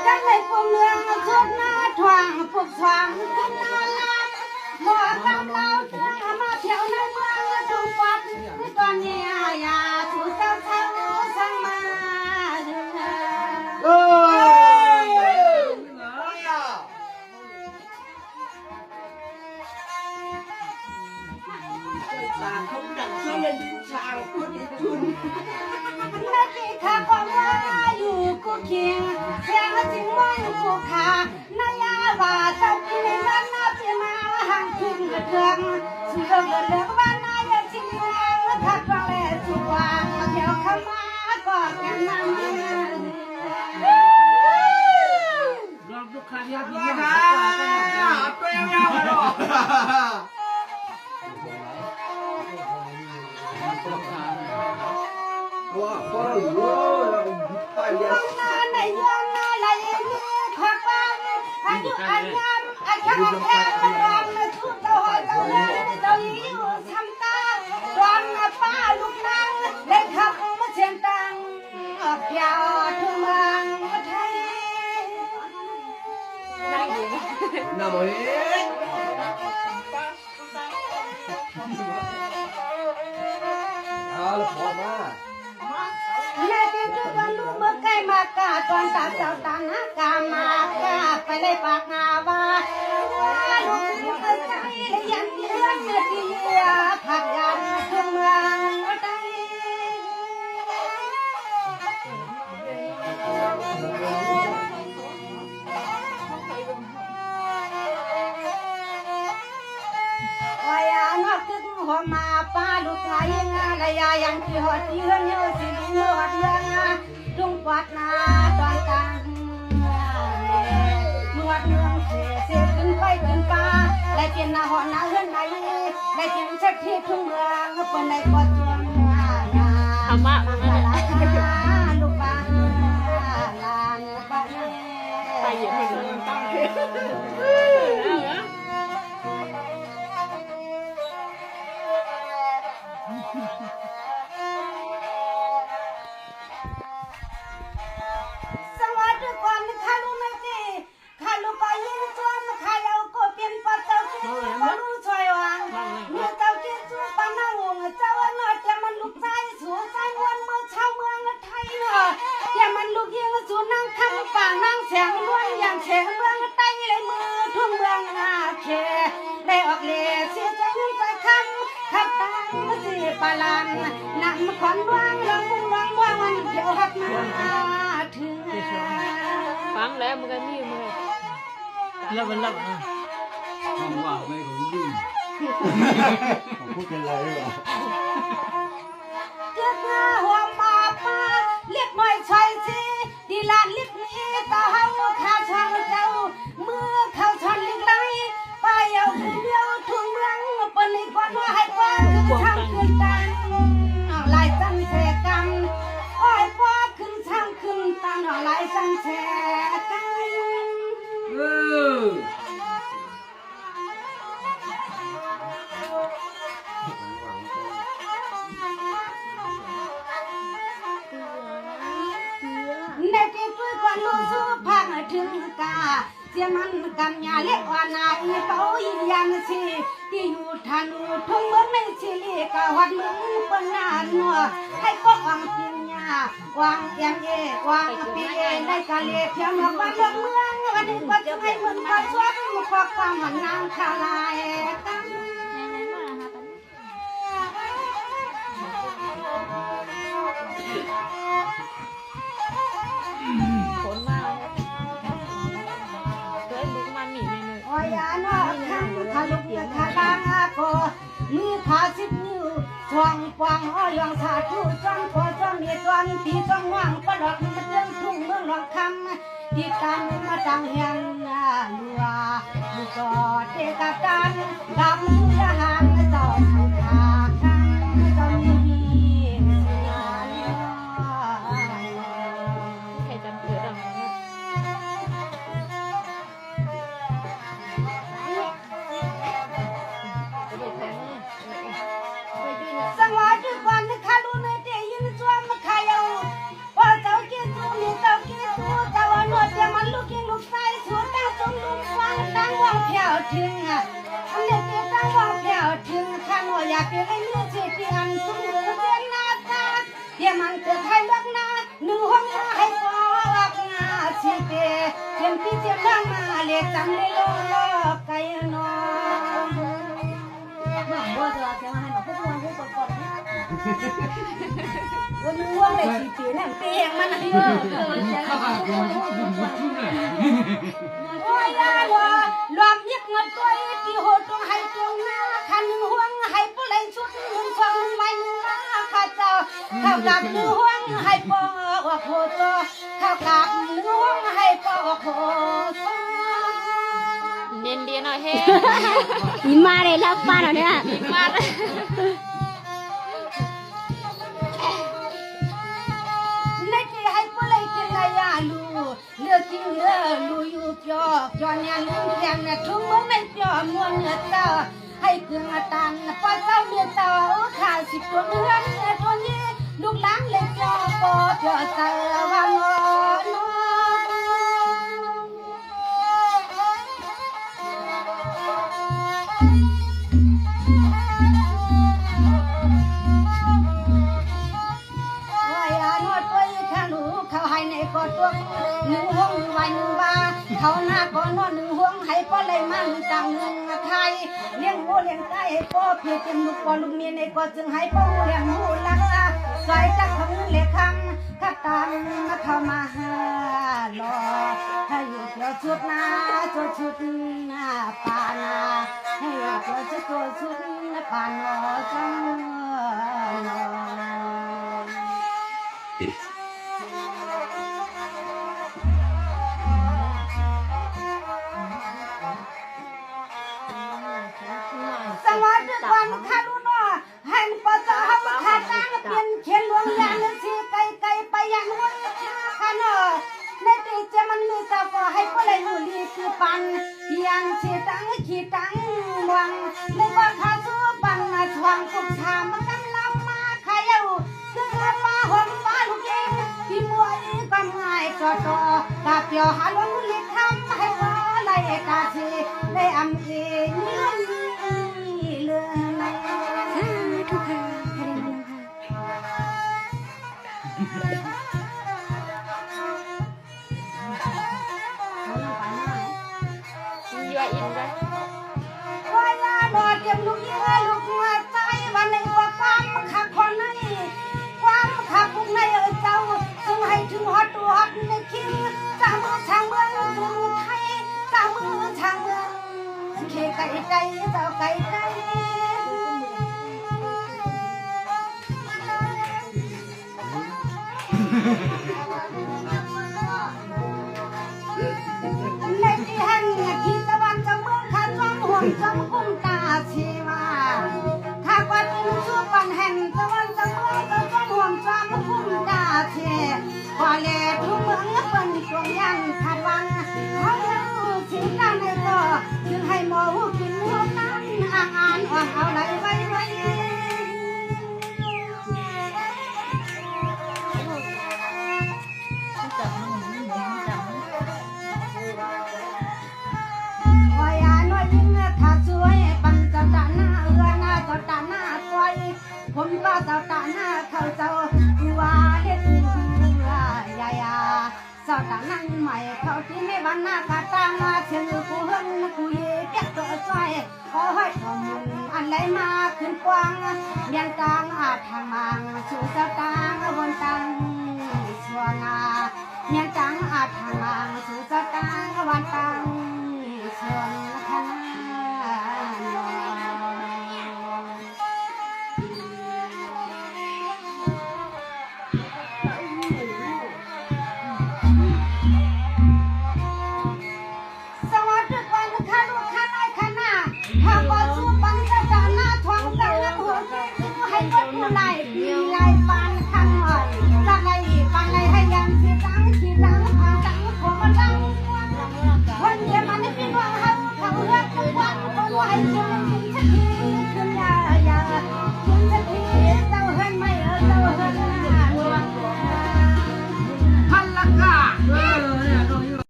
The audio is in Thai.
จังในปุ่มเมืองชุดหน้าทวงปุกทวงขึ้นนาลามบ่ตามเรามาเที่ยวในเมืองทุ่งปัดตอนนี้อย่าถูกเจ้าเท่าสั่งมาkhông đặng chơi lên sao có đi chun นาทีข้าก็มาอยู่กูเคียงเสียงจริงมันกูขานายาว่าเจ้ากินในบ้านนาเปียมาห่างขึ้นกระเทืองสุดเลือกบ้านนายจริงทักฟังและสุวามาเที่ยวเข้ามาก็แค่นั้น làm lúc khai nhau thì nhau apa yang nhau đó wah parahในยามนาไหลมีขวักบ้านอายุอันยามอาจารย์แค่มาดองสุดเจ้าเจ้าเงินเจ้าอยู่ทำตาดองป้าลูกนางเล่นขับมาเชียงตังเพียวทุ่งเมืองไทย nằm ở hết là khó mà แม่ที่ทุกวันลูกเมื่อใกล้มากาตอนสาวเจ้าตาหน้ากามากาไปเลยปากงาว่าลูกเมื่อใจและยันเยือนเนื้อดีผักยันทุ่งเมืองไทย วายานอกตึกหัวมาป้าลูกชายงาระยายังที่หอดเยือนเยอะสิลิงหอดเยือนลุงปัดนาตอนกลางนวดเมืองเสียขึ้นไปขึ้นป่าได้กินหอนาเฮือนไหนได้กินเช็ดที่ทุ่งเมืองเป็นในปอดจวนธรรมะลูกป้าลานป้าไปเยอะเหมือนกันตั้งเพื่อสวัสดีความข้าลูกไม่ดีข้าลูกไปยิงจวนข้าเอาโกเปลี่ยนปัดเจ้าเจ้าก็รู้ช่วยวางเมื่อเจ้าเจ้าจูปนาวงเจ้าหน่อยแต่มันลูกใจสัวใจวันเมื่อเช้าเมืองไทยเนาะแต่มันลูกยิงจูนั่งข้างป่านั่งเสียงล้วนอย่างเสียงเมืองไทยเลยมือทุ่งเมืองอาเคได้ออกเลี้ยเสียใจเงินใจคำขับตามมาสิปาลันนำขวัญวางลองมุงลองว่างมันเดียวหักมาถึง ฟังแล้วมันก็มีมัน lấp lấp à không vào đây cũng đi không có cái lấy rồi เกิดมาหัวมาป้าเรียกหน่อยชอยสิดีลานลิบนี้ตาเฮาข้าช่างเจ้าเมื่อเข้าชอนลิงไล่ป้าเอาขึ้นเดียวทุ่งเมืองปนิกวันว่าให้ป้าขึ้นช่างขึ้นตันลายสันเสกันอ้อยป้าขึ้นช่างขึ้นตันลายสันเสกัน ในที่คุยกันรู้สูพังถึงกาเสียมันกันยาเล็กว่านาอีเต้าอียันสิที่อยู่ทันทุ่งเมืองในชิลีกะวัดเมืองปนานนัวให้ก็วังปิญญาวางเอียงเอวางปีเอได้กะเลเพียงมาบ้านเมืองวันนี้ก็จะให้เมืองก็ช่วยมาขอความหันนางคาลายกัน ผลมาเคยบุกมันหนีเลย โอ้ยานอข้างทะลุเกียงทะลางโกมีขาสิบนิ้วช่วงปวงอ้อยองสาธุจ้องคอจ้องเมียจ้องตีจ้องว่างก็ดอกมันเรื่องทุ่งเมืองหลอกคำที่ตามมาจังเฮียนลัวลูกก็เทกากันดำมือทหารเจ้าสุขาคังเจ้ามีงาน ใครจำเกิดอะไรเนี่ย สังวาจุกวันข้าลูกในเตียนจวนมาขายเอาว่าเจ้ากินจูนี่เจ้ากินจูเจ้าหนวดเตียมันลูก ถึงอันเด็กเด็กตั้งว่าแผ่วถึงข้างอยากเป็นไอ้เนื้อเสียที่อันทุ่งเสียงนาตาเดี๋ยวมันเกิดให้บักนาหนึ่งห้องมาให้ปอกงาสิเตเทียมพี่เทียมดังมาเล็กจำเลยโลกไก่นอนหนังว่าจะเทียมให้หนูพูดวันพูดก่อนวันนึงว่าเลยสิเตนั่งเตียงมันเยอะโอ้ยยาว่ารวมยึดเงินตัวที่โหดตรงให้ตรงหน้าคันหนึ่งห่วงให้ผู้เล่นชุดหนึ่งฟังไม่หนึ่งมาข้าเจ้าข้าวกับหนึ่งห่วงให้ปอกโหดข้าวกับหนึ่งห่วงให้ปอกโหดเน้นเดียหน่อยเฮ้ ยิ้มมาเลยรับป้าหน่อยเนี่ย มาเลย เล็กให้ผู้เล่นกินอะไรลูเลือกกินเลือกลูอยู่จอกจอนยันลุงแกงน่ะทุ่งมันไม่จอมวนเนื้อเต้าให้เกลือตันป้าเต้าเดือดเต้าข้าสิบตัวเนื้อตัวนี้ลูกหลานเล็กจอปอเจอเต้าวันนอนเขาให้ในกอดตัวหนึ่งห่วงหนึ่งวันหนึ่งว่าเขาหน้าก่อนนอนหนึ่งห่วงให้ป้อเลยมันต่างหนึ่งไทยเลี้ยงวัวเลี้ยงไก่ให้ป้อเพียเต็มลูกป้อลูกเมียในกอดจึงให้ป้อเลี้ยงหมูลักสายจักคำเล็กคำข้าตามมาเข้ามาหารอให้อยู่เที่ยวชุดนาชุดนาปานาให้อยู่เที่ยวชุดนาปานอจังสวัสดีวันข้าดูหน่อให้ปะเจ้าข้าตั้งเปลี่ยนเขียนหลวงยานสีไก่ไปยังหัวข้าหน่อในตีเจมันมีเจ้าก็ให้ปะเลยหูลีคือปันยังสีตั้งขีตั้งวังในว่าข้าสู้ปันทวงกุบชามกำลังมาขายเอาเสื้อป้าหอมป้าลูกเองที่มวยก็ง่ายก็ต่อกาเปียวหาลงลิทำให้ว่าไรกาสีได้อำเองทุกค่ะให้ได้ยินค่ะ เยอะอินเลย ว่ายาหนอเตรียมลูกเยื่อลูกหัวใจวันหนึ่งว่าความขักคนในความขักพวกในเจ้าจึงให้ถึงฮอดตัวฮอดในคิงจากเมืองช่างเมืองถึงไทยจากเมืองช่างเมืองเขไก่เจ้าไก่ในที่แห่งที่ตะวันจะเมืองข้าจ้องห่วงจำกุ้มตาชีวาข้าก็จึงสู้ปันแห่งตะวันจะเมืองก็จ้องห่วงจำกุ้มตาเชพอแลทุกเมืองเป็นตวงยันขาดวันเขาเล่าสิ่งนั้นในก็จึงให้หมอหูกินหัวนั้นอ่านอ่อนเอาไหลไว้วายาน้อยยิ่งถ้าสวยปันเจ้าตาหน้าเอื้อหน้าเจ้าตาหน้าควายผมว่าเจ้าตาหน้าเขาเจ้าว่าเฮ็ดยายาเจ้าตานั่งใหม่เขาที่ไม่บ้านหน้ากาตามาเชื่อกูเฮิงกูเย่เปียกตัวซอยขอให้ข้อมูลอันไหลมาขึ้นกว้างเมียนกลางอาจทางมังสู่เจ้าตางบนตังชัวนาเมียนจังอาจทางมังสู่เจ้าตางวันตังชวน